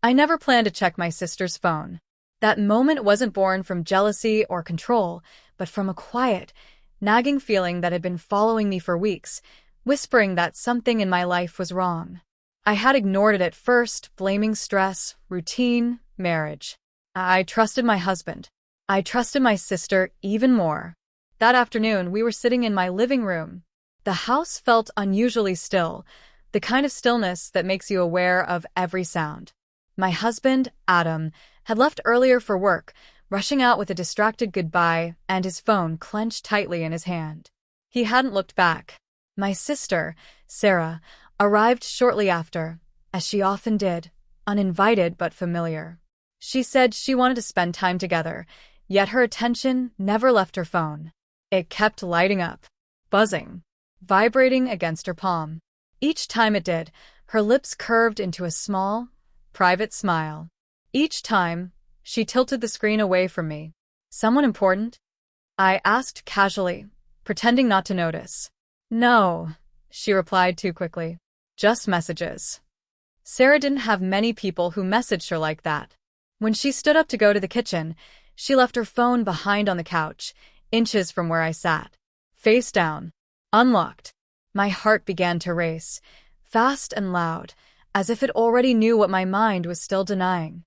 I never planned to check my sister's phone. That moment wasn't born from jealousy or control, but from a quiet, nagging feeling that had been following me for weeks, whispering that something in my life was wrong. I had ignored it at first, blaming stress, routine, marriage. I trusted my husband. I trusted my sister even more. That afternoon, we were sitting in my living room. The house felt unusually still, the kind of stillness that makes you aware of every sound. My husband, Adam, had left earlier for work, rushing out with a distracted goodbye and his phone clenched tightly in his hand. He hadn't looked back. My sister, Sarah, arrived shortly after, as she often did, uninvited but familiar. She said she wanted to spend time together, yet her attention never left her phone. It kept lighting up, buzzing, vibrating against her palm. Each time it did, her lips curved into a small, private smile. Each time, she tilted the screen away from me. "Someone important?" I asked casually, pretending not to notice. "No," she replied too quickly. "Just messages." Sarah didn't have many people who messaged her like that. When she stood up to go to the kitchen, she left her phone behind on the couch, inches from where I sat. Face down, unlocked. My heart began to race, fast and loud, as if it already knew what my mind was still denying.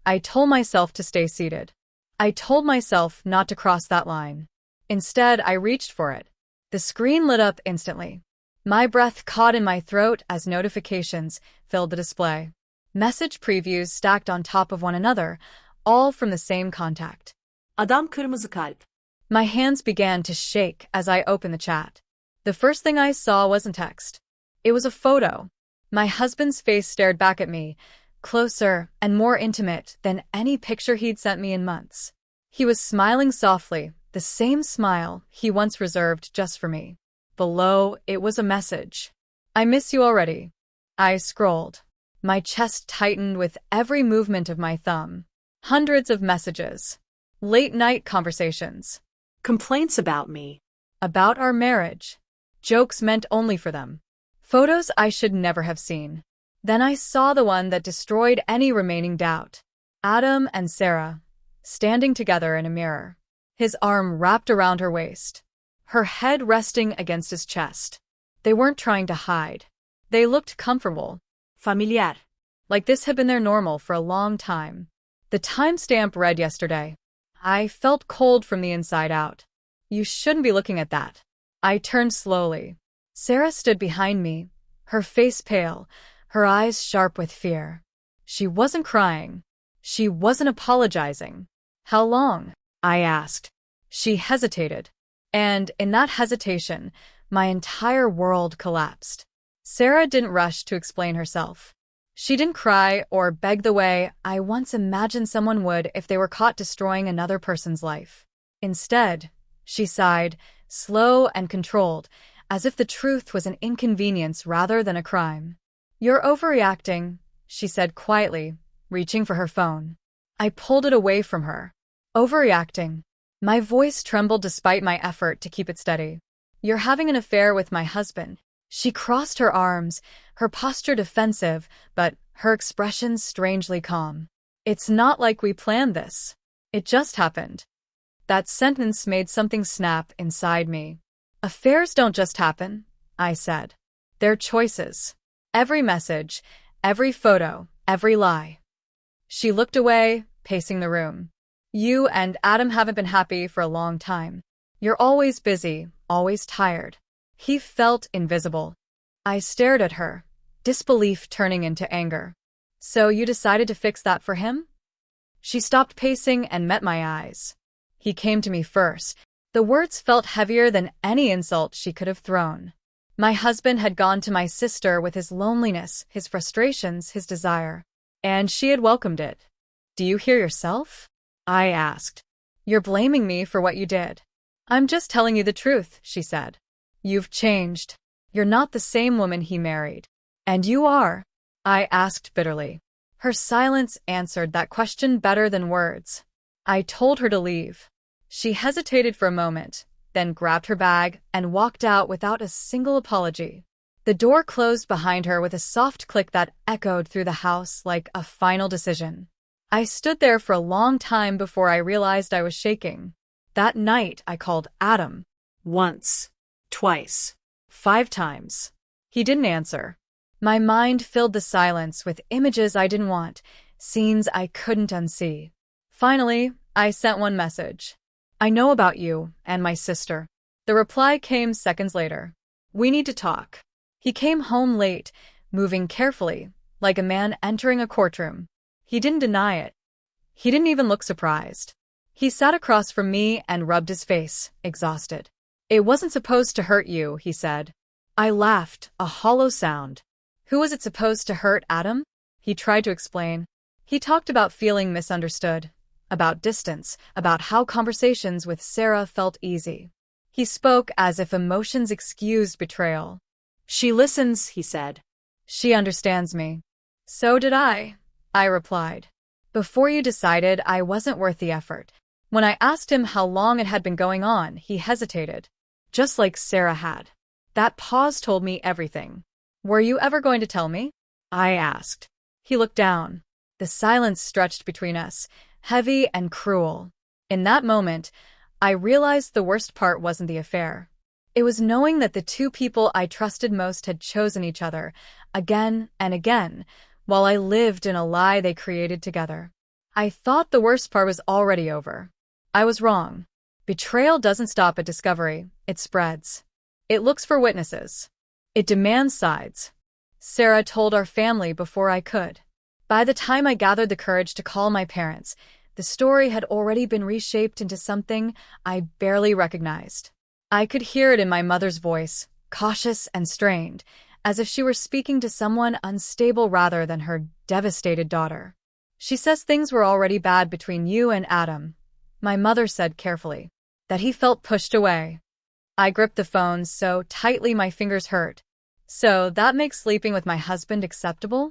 I told myself to stay seated. I told myself not to cross that line. Instead, I reached for it. The screen lit up instantly. My breath caught in my throat as notifications filled the display. Message previews stacked on top of one another, all from the same contact. Adam kırmızı kalp. My hands began to shake as I opened the chat. The first thing I saw wasn't text. It was a photo. My husband's face stared back at me, closer and more intimate than any picture he'd sent me in months. He was smiling softly, the same smile he once reserved just for me. Below, it was a message. "I miss you already." I scrolled. My chest tightened with every movement of my thumb. Hundreds of messages. Late-night conversations. Complaints about me. About our marriage. Jokes meant only for them. Photos I should never have seen. Then I saw the one that destroyed any remaining doubt. Adam and Sarah, standing together in a mirror. His arm wrapped around her waist. Her head resting against his chest. They weren't trying to hide. They looked comfortable. Familiar. Like this had been their normal for a long time. The timestamp read yesterday. I felt cold from the inside out. "You shouldn't be looking at that." I turned slowly. Sarah stood behind me, her face pale, her eyes sharp with fear. She wasn't crying. She wasn't apologizing. "How long?" I asked. She hesitated. And in that hesitation, my entire world collapsed. Sarah didn't rush to explain herself. She didn't cry or beg the way I once imagined someone would if they were caught destroying another person's life. Instead, she sighed, slow and controlled, as if the truth was an inconvenience rather than a crime. "You're overreacting," she said quietly, reaching for her phone. I pulled it away from her. "Overreacting." My voice trembled despite my effort to keep it steady. "You're having an affair with my husband." She crossed her arms, her posture defensive, but her expression strangely calm. "It's not like we planned this. It just happened." That sentence made something snap inside me. "Affairs don't just happen," I said. "They're choices. Every message, every photo, every lie." She looked away, pacing the room. "You and Adam haven't been happy for a long time. You're always busy, always tired." He felt invisible. I stared at her, disbelief turning into anger. "So you decided to fix that for him?" She stopped pacing and met my eyes. "He came to me first." The words felt heavier than any insult she could have thrown. My husband had gone to my sister with his loneliness, his frustrations, his desire. And she had welcomed it. "Do you hear yourself?" I asked. "You're blaming me for what you did." "I'm just telling you the truth," she said. "You've changed. You're not the same woman he married." "And you are?" I asked bitterly. Her silence answered that question better than words. I told her to leave. She hesitated for a moment, then grabbed her bag and walked out without a single apology. The door closed behind her with a soft click that echoed through the house like a final decision. I stood there for a long time before I realized I was shaking. That night, I called Adam. Once. Twice. 5 times. He didn't answer. My mind filled the silence with images I didn't want, scenes I couldn't unsee. Finally, I sent one message. I know about you and my sister. The reply came seconds later. We need to talk. He came home late, moving carefully, like a man entering a courtroom. He didn't deny it. He didn't even look surprised. He sat across from me and rubbed his face, exhausted. It wasn't supposed to hurt you, he said. I laughed, a hollow sound. Who was it supposed to hurt, Adam? He tried to explain. He talked about feeling misunderstood, about distance, about how conversations with Sarah felt easy. He spoke as if emotions excused betrayal. She listens, he said. She understands me. So did I replied. Before you decided I wasn't worth the effort. When I asked him how long it had been going on, he hesitated, just like Sarah had. That pause told me everything. Were you ever going to tell me? I asked. He looked down. The silence stretched between us, heavy and cruel. In that moment, I realized the worst part wasn't the affair. It was knowing that the two people I trusted most had chosen each other, again and again, while I lived in a lie they created together. I thought the worst part was already over. I was wrong. Betrayal doesn't stop at discovery, it spreads. It looks for witnesses. It demands sides. Sarah told our family before I could. By the time I gathered the courage to call my parents, the story had already been reshaped into something I barely recognized. I could hear it in my mother's voice, cautious and strained, as if she were speaking to someone unstable rather than her devastated daughter. She says things were already bad between you and Adam, my mother said carefully, that he felt pushed away. I gripped the phone so tightly my fingers hurt. So that makes sleeping with my husband acceptable?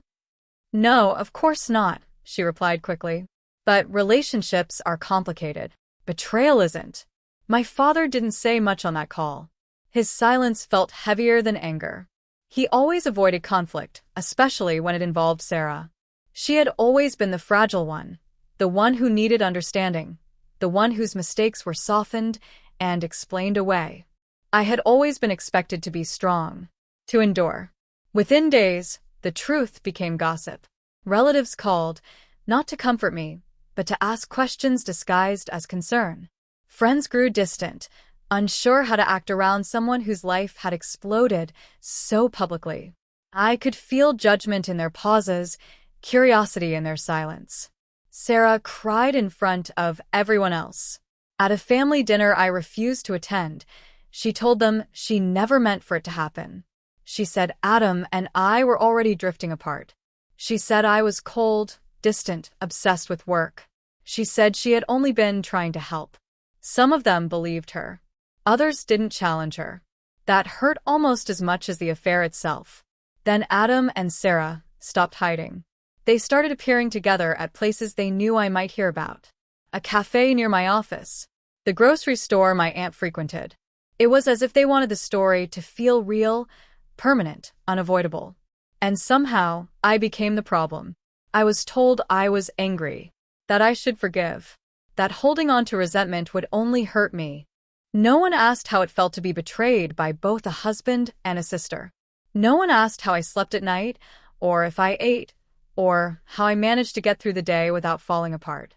No, of course not, she replied quickly. But relationships are complicated. Betrayal isn't. My father didn't say much on that call. His silence felt heavier than anger. He always avoided conflict, especially when it involved Sarah. She had always been the fragile one, the one who needed understanding, the one whose mistakes were softened and explained away. I had always been expected to be strong, to endure. Within days, the truth became gossip. Relatives called, not to comfort me, but to ask questions disguised as concern. Friends grew distant, unsure how to act around someone whose life had exploded so publicly. I could feel judgment in their pauses, curiosity in their silence. Sarah cried in front of everyone else. At a family dinner I refused to attend, she told them she never meant for it to happen. She said Adam and I were already drifting apart. She said I was cold, distant, obsessed with work. She said she had only been trying to help. Some of them believed her. Others didn't challenge her. That hurt almost as much as the affair itself. Then Adam and Sarah stopped hiding. They started appearing together at places they knew I might hear about. A cafe near my office. The grocery store my aunt frequented. It was as if they wanted the story to feel real, permanent, unavoidable. And somehow, I became the problem. I was told I was angry, that I should forgive, that holding on to resentment would only hurt me. No one asked how it felt to be betrayed by both a husband and a sister. No one asked how I slept at night, or if I ate, or how I managed to get through the day without falling apart.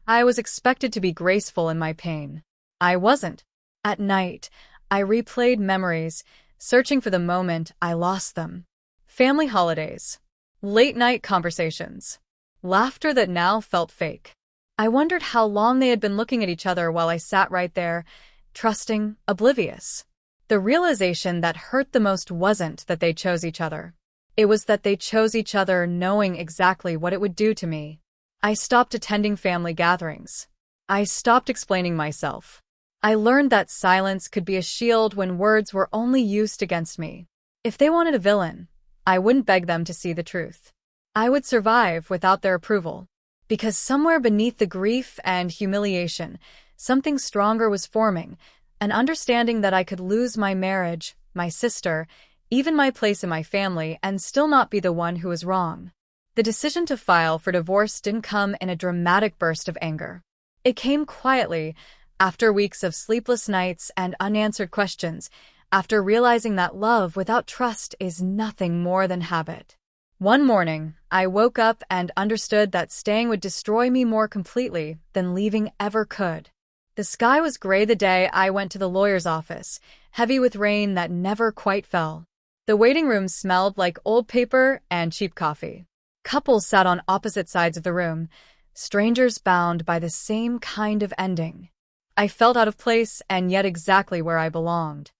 I was expected to be graceful in my pain. I wasn't. At night, I replayed memories, searching for the moment I lost them. Family holidays. Late-night conversations. Laughter that now felt fake. I wondered how long they had been looking at each other while I sat right there, trusting, oblivious. The realization that hurt the most wasn't that they chose each other. It was that they chose each other knowing exactly what it would do to me. I stopped attending family gatherings. I stopped explaining myself. I learned that silence could be a shield when words were only used against me. If they wanted a villain, I wouldn't beg them to see the truth. I would survive without their approval. Because somewhere beneath the grief and humiliation, something stronger was forming, an understanding that I could lose my marriage, my sister, even my place in my family, and still not be the one who was wrong. The decision to file for divorce didn't come in a dramatic burst of anger. It came quietly, after weeks of sleepless nights and unanswered questions, after realizing that love without trust is nothing more than habit. One morning, I woke up and understood that staying would destroy me more completely than leaving ever could. The sky was gray the day I went to the lawyer's office, heavy with rain that never quite fell. The waiting room smelled like old paper and cheap coffee. Couples sat on opposite sides of the room, strangers bound by the same kind of ending. I felt out of place and yet exactly where I belonged.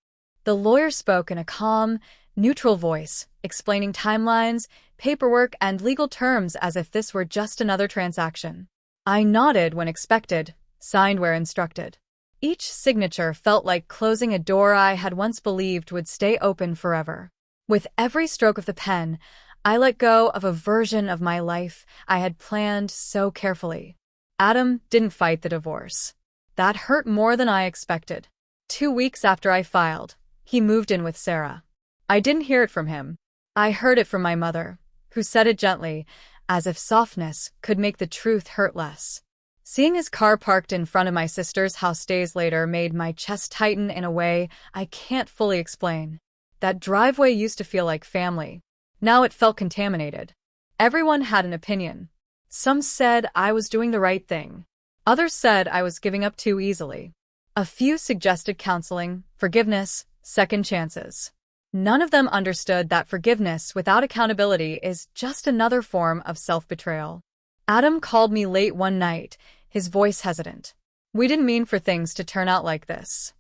The lawyer spoke in a calm, neutral voice, explaining timelines, paperwork, and legal terms as if this were just another transaction. I nodded when expected, signed where instructed. Each signature felt like closing a door I had once believed would stay open forever. With every stroke of the pen, I let go of a version of my life I had planned so carefully. Adam didn't fight the divorce. That hurt more than I expected. 2 weeks after I filed, he moved in with Sarah. I didn't hear it from him. I heard it from my mother, who said it gently, as if softness could make the truth hurt less. Seeing his car parked in front of my sister's house days later made my chest tighten in a way I can't fully explain. That driveway used to feel like family. Now it felt contaminated. Everyone had an opinion. Some said I was doing the right thing. Others said I was giving up too easily. A few suggested counseling, forgiveness, second chances. None of them understood that forgiveness without accountability is just another form of self-betrayal. Adam called me late one night, his voice hesitant. "We didn't mean for things to turn out like this."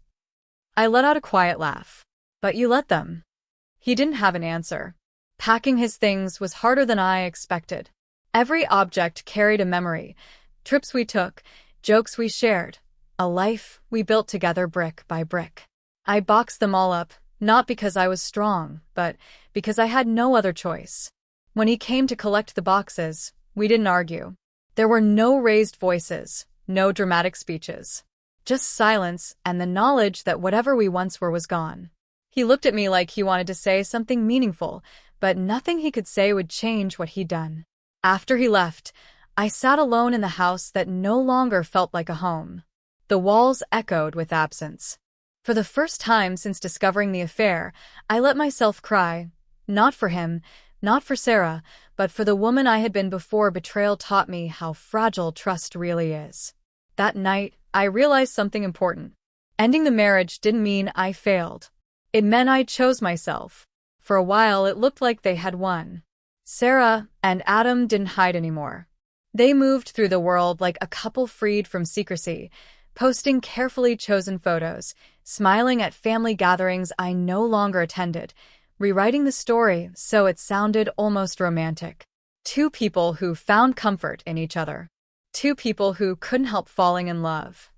I let out a quiet laugh. "But you let them." He didn't have an answer. Packing his things was harder than I expected. Every object carried a memory, trips we took, jokes we shared, a life we built together brick by brick. I boxed them all up, not because I was strong, but because I had no other choice. When he came to collect the boxes, we didn't argue. There were no raised voices, no dramatic speeches. Just silence and the knowledge that whatever we once were was gone. He looked at me like he wanted to say something meaningful, but nothing he could say would change what he'd done. After he left, I sat alone in the house that no longer felt like a home. The walls echoed with absence. For the first time since discovering the affair, I let myself cry, not for him, not for Sarah, but for the woman I had been before betrayal taught me how fragile trust really is. That night, I realized something important. Ending the marriage didn't mean I failed. It meant I chose myself. For a while, it looked like they had won. Sarah and Adam didn't hide anymore. They moved through the world like a couple freed from secrecy, posting carefully chosen photos, smiling at family gatherings I no longer attended, rewriting the story so it sounded almost romantic. Two people who found comfort in each other. Two people who couldn't help falling in love.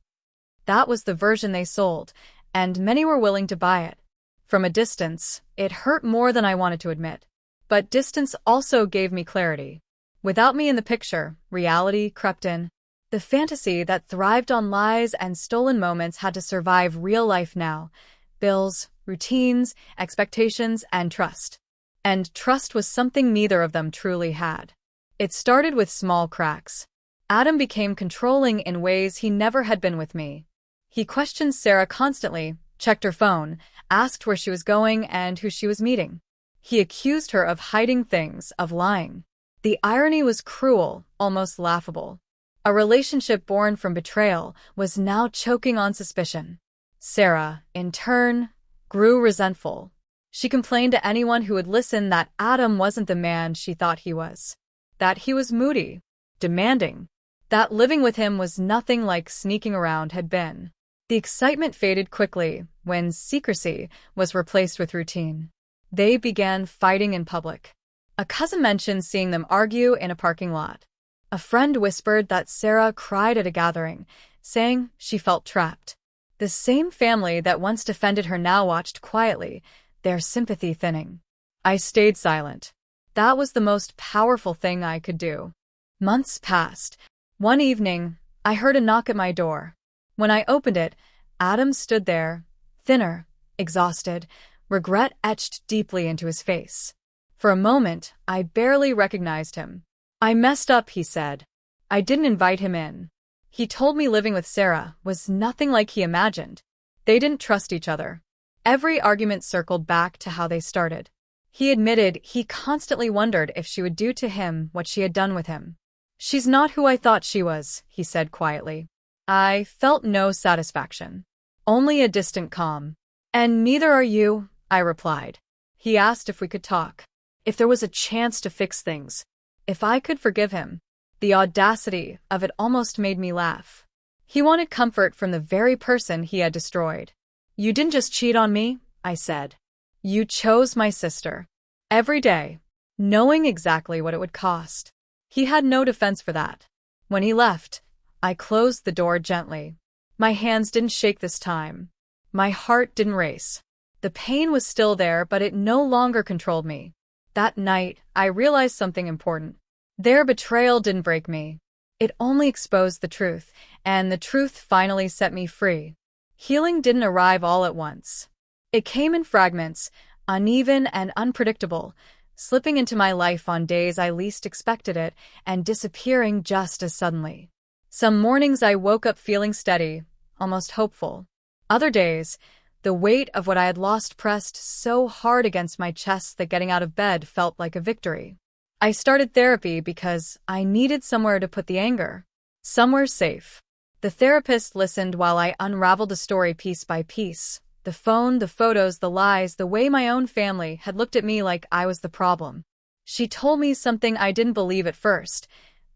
That was the version they sold, and many were willing to buy it. From a distance, it hurt more than I wanted to admit. But distance also gave me clarity. Without me in the picture, reality crept in. The fantasy that thrived on lies and stolen moments had to survive real life now. Bills, routines, expectations, and trust. And trust was something neither of them truly had. It started with small cracks. Adam became controlling in ways he never had been with me. He questioned Sarah constantly, checked her phone, asked where she was going and who she was meeting. He accused her of hiding things, of lying. The irony was cruel, almost laughable. A relationship born from betrayal was now choking on suspicion. Sarah, in turn, grew resentful. She complained to anyone who would listen that Adam wasn't the man she thought he was. That he was moody, demanding. That living with him was nothing like sneaking around had been. The excitement faded quickly when secrecy was replaced with routine. They began fighting in public. A cousin mentioned seeing them argue in a parking lot. A friend whispered that Sarah cried at a gathering, saying she felt trapped. The same family that once defended her now watched quietly, their sympathy thinning. I stayed silent. That was the most powerful thing I could do. Months passed. One evening, I heard a knock at my door. When I opened it, Adam stood there, thinner, exhausted, Regret etched deeply into his face. For a moment, I barely recognized him. "I messed up," he said. "I didn't invite him in." He told me living with Sarah was nothing like he imagined. They didn't trust each other. Every argument circled back to how they started. He admitted he constantly wondered if she would do to him what she had done with him. "She's not who I thought she was," he said quietly. I felt no satisfaction. Only a distant calm. "And neither are you," I replied. He asked if we could talk. If there was a chance to fix things. If I could forgive him. The audacity of it almost made me laugh. He wanted comfort from the very person he had destroyed. "You didn't just cheat on me," I said. "You chose my sister. Every day, knowing exactly what it would cost." He had no defense for that. When he left, I closed the door gently. My hands didn't shake this time. My heart didn't race. The pain was still there, but it no longer controlled me. That night, I realized something important. Their betrayal didn't break me. It only exposed the truth, and the truth finally set me free. Healing didn't arrive all at once. It came in fragments, uneven and unpredictable, slipping into my life on days I least expected it and disappearing just as suddenly. Some mornings I woke up feeling steady, almost hopeful. Other days, the weight of what I had lost pressed so hard against my chest that getting out of bed felt like a victory. I started therapy because I needed somewhere to put the anger. Somewhere safe. The therapist listened while I unraveled the story piece by piece. The phone, the photos, the lies, the way my own family had looked at me like I was the problem. She told me something I didn't believe at first.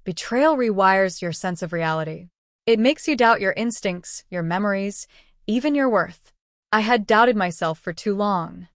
Betrayal rewires your sense of reality. It makes you doubt your instincts, your memories, even your worth. I had doubted myself for too long.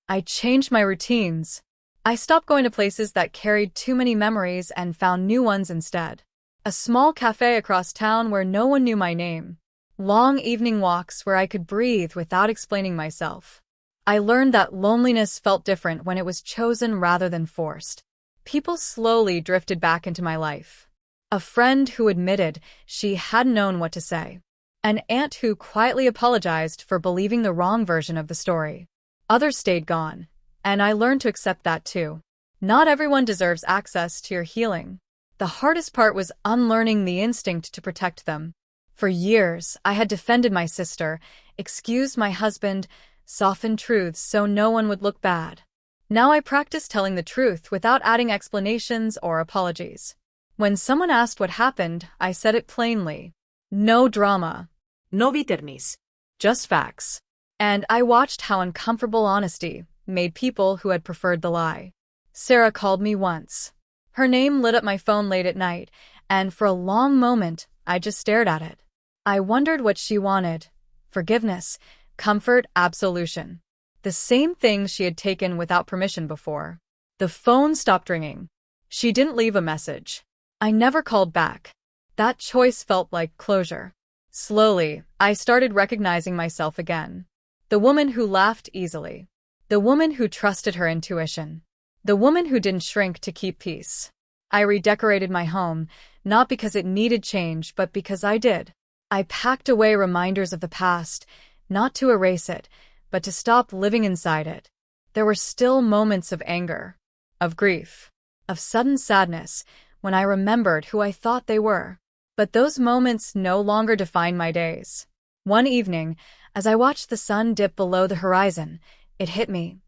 I changed my routines. I stopped going to places that carried too many memories and found new ones instead. A small cafe across town where no one knew my name. Long evening walks where I could breathe without explaining myself. I learned that loneliness felt different when it was chosen rather than forced. People slowly drifted back into my life. A friend who admitted she hadn't known what to say. An aunt who quietly apologized for believing the wrong version of the story. Others stayed gone, and I learned to accept that too. Not everyone deserves access to your healing. The hardest part was unlearning the instinct to protect them. For years, I had defended my sister, excused my husband, softened truths so no one would look bad. Now I practice telling the truth without adding explanations or apologies. When someone asked what happened, I said it plainly. No drama. No bitterness. Just facts. And I watched how uncomfortable honesty made people who had preferred the lie. Sarah called me once. Her name lit up my phone late at night, and for a long moment, I just stared at it. I wondered what she wanted. Forgiveness, comfort, absolution. The same thing she had taken without permission before. The phone stopped ringing. She didn't leave a message. I never called back. That choice felt like closure. Slowly, I started recognizing myself again. The woman who laughed easily. The woman who trusted her intuition. The woman who didn't shrink to keep peace. I redecorated my home, not because it needed change, but because I did. I packed away reminders of the past, not to erase it, but to stop living inside it. There were still moments of anger, of grief, of sudden sadness, when I remembered who I thought they were. But those moments no longer define my days. One evening, as I watched the sun dip below the horizon, it hit me.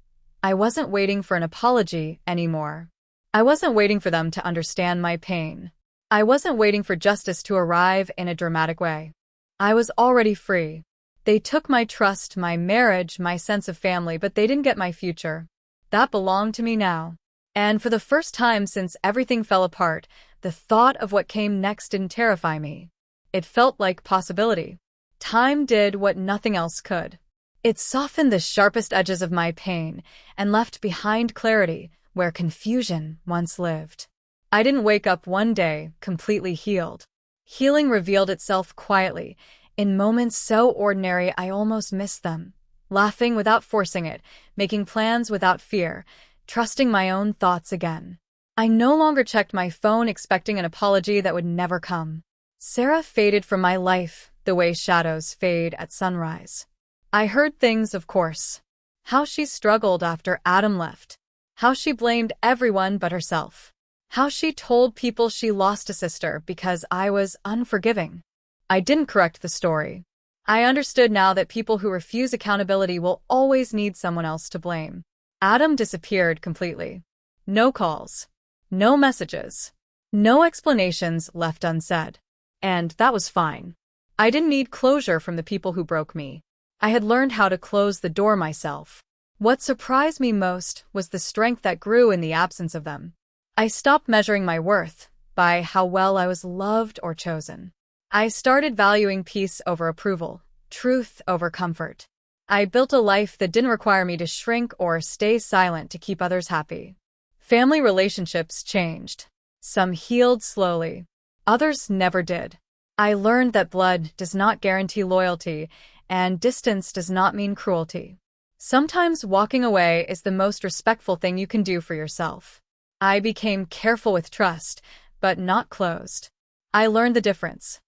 I wasn't waiting for an apology anymore. I wasn't waiting for them to understand my pain. I wasn't waiting for justice to arrive in a dramatic way. I was already free. They took my trust, my marriage, my sense of family, but they didn't get my future. That belonged to me now. And for the first time since everything fell apart, the thought of what came next didn't terrify me. It felt like possibility. Time did what nothing else could. It softened the sharpest edges of my pain and left behind clarity where confusion once lived. I didn't wake up one day completely healed. Healing revealed itself quietly, in moments so ordinary I almost missed them. Laughing without forcing it, making plans without fear, trusting my own thoughts again. I no longer checked my phone expecting an apology that would never come. Sarah faded from my life the way shadows fade at sunrise. I heard things, of course. How she struggled after Adam left. How she blamed everyone but herself. How she told people she lost a sister because I was unforgiving. I didn't correct the story. I understood now that people who refuse accountability will always need someone else to blame. Adam disappeared completely. No calls. No messages. No explanations left unsaid. And that was fine. I didn't need closure from the people who broke me. I had learned how to close the door myself. What surprised me most was the strength that grew in the absence of them. I stopped measuring my worth by how well I was loved or chosen. I started valuing peace over approval, truth over comfort. I built a life that didn't require me to shrink or stay silent to keep others happy. Family relationships changed. Some healed slowly. Others never did. I learned that blood does not guarantee loyalty, and distance does not mean cruelty. Sometimes walking away is the most respectful thing you can do for yourself. I became careful with trust, but not closed. I learned the difference.